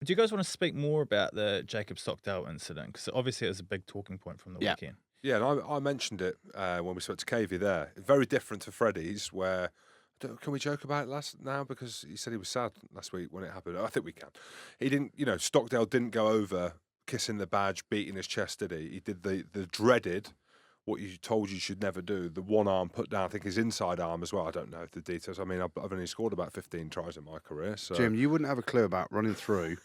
Do you guys want to speak more about the Jacob Stockdale incident? Because obviously it was a big talking point from the Yeah. weekend. Yeah, and I mentioned it when we spoke to Cavey there. Very different to Freddie's, where can we joke about it now? Because he said he was sad last week when it happened. I think we can. He didn't, Stockdale didn't go over kissing the badge, beating his chest, did he? He did the dreaded, what you told you should never do, the one arm put down, I think his inside arm as well. I don't know the details. I mean, I've only scored about 15 tries in my career. So. Jim, you wouldn't have a clue about running through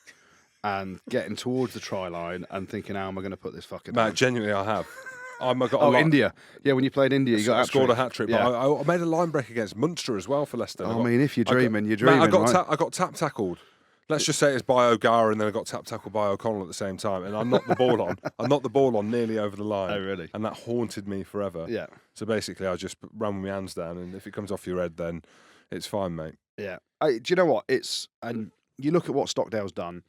and getting towards the try line and thinking, how am I going to put this fucker down? Matt, genuinely, I have. India. Yeah, when you played India, you got scored a hat-trick. Yeah. But I made a line break against Munster as well for Leicester. I mean, if you're dreaming, you're dreaming, Mate, right? I got tap-tackled. Let's just say it's by O'Gara and then I got tap-tackled by O'Connell at the same time. And I knocked the ball on. I knocked the ball on nearly over the line. Oh, really? And that haunted me forever. Yeah. So basically, I just ran with my hands down. And if it comes off your head, then it's fine, mate. Yeah. Do you know what? And you look at what Stockdale's done,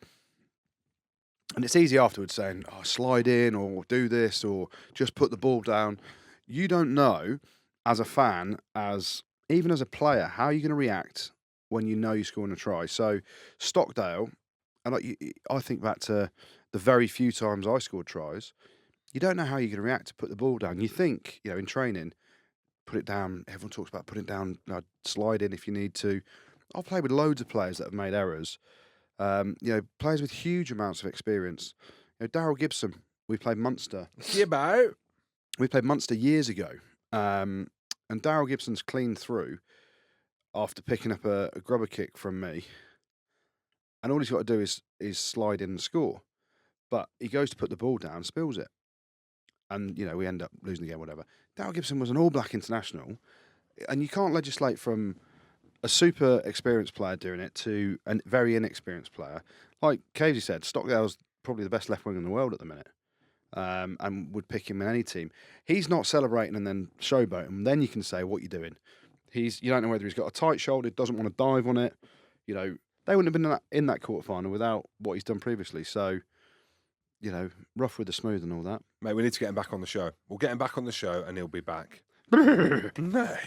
and it's easy afterwards saying, slide in or do this or just put the ball down. You don't know, as a fan, even as a player, how you're going to react when you know you're scoring a try. So Stockdale, and I think back to the very few times I scored tries, you don't know how you're going to react to put the ball down. You think, in training, put it down. Everyone talks about putting it down, slide in if you need to. I've played with loads of players that have made errors. Players with huge amounts of experience. Daryl Gibson, we played Munster. We played Munster years ago. And Daryl Gibson's cleaned through after picking up a grubber kick from me. And all he's got to do is slide in and score. But he goes to put the ball down, spills it. And, we end up losing the game, whatever. Daryl Gibson was an All Black international. And you can't legislate from a super experienced player doing it to a very inexperienced player. Like Casey said, Stockdale's probably the best left wing in the world at the minute. And would pick him in any team. He's not celebrating and then showboating. Then you can say, what you doing? You don't know whether he's got a tight shoulder, doesn't want to dive on it. They wouldn't have been in that quarterfinal without what he's done previously. So, rough with the smooth and all that. Mate, we need to get him back on the show. We'll get him back on the show and he'll be back. Nay.